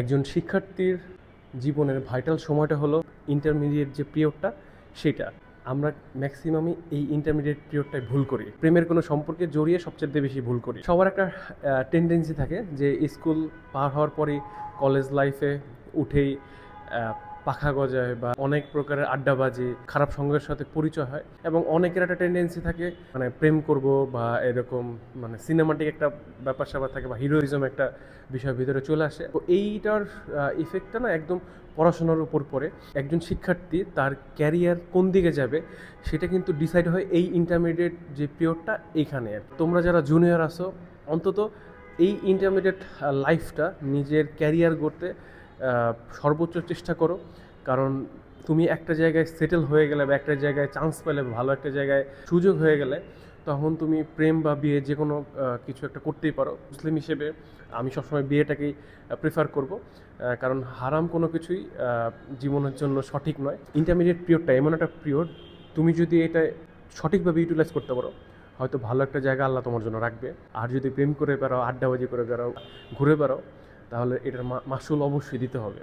একজন শিক্ষার্থীর জীবনের ভাইটাল সময়টা হলো ইন্টারমিডিয়েট যে পিরিয়ডটা সেটা। আমরা ম্যাক্সিমামই এই ইন্টারমিডিয়েট পিরিয়ডটায় ভুল করি, প্রেমের কোনো সম্পর্কে জড়িয়ে সবচেয়ে বেশি ভুল করি। সবার একটা টেন্ডেন্সি থাকে যে স্কুল পার হওয়ার পরই কলেজ লাইফে উঠেই পাখা গজায় বা অনেক প্রকারের আড্ডাবাজি, খারাপ সঙ্গের সাথে পরিচয় হয় এবং অনেকের একটা টেন্ডেন্সি থাকে মানে প্রেম করব বা এরকম মানে সিনেমাটিক একটা ব্যাপার স্যাপার থাকে বা হিরোইজম একটা বিষয় ভিতরে চলে আসে। তো এইটার ইফেক্টটা না একদম পড়াশোনার উপর পড়ে। একজন শিক্ষার্থী তার ক্যারিয়ার কোন দিকে যাবে সেটা কিন্তু ডিসাইড হয় এই ইন্টারমিডিয়েট যে পিরিয়ডটা এইখানে। তোমরা যারা জুনিয়র আসো অন্তত এই ইন্টারমিডিয়েট লাইফটা নিজের ক্যারিয়ার গড়তে সর্বোচ্চ চেষ্টা করো। কারণ তুমি একটা জায়গায় সেটেল হয়ে গেলে বা একটা জায়গায় চান্স পেলে, ভালো একটা জায়গায় সুযোগ হয়ে গেলে, তখন তুমি প্রেম বা বিয়ে যে কোনো কিছু একটা করতেই পারো। মুসলিম হিসেবে আমি সবসময় বিয়েটাকেই প্রেফার করব, কারণ হারাম কোনো কিছুই জীবনের জন্য সঠিক নয়। ইন্টারমিডিয়েট পিরিয়ডটা এমন একটা পিরিয়ড, তুমি যদি এটা সঠিকভাবে ইউটিলাইজ করতে পারো হয়তো ভালো একটা জায়গা আল্লাহ তোমার জন্য রাখবে। আর যদি প্রেম করে বেড়াও, আড্ডাবাজি করে বেড়াও, ঘুরে বেড়াও, তাহলে এটার মাসুল অবশ্যই দিতে হবে।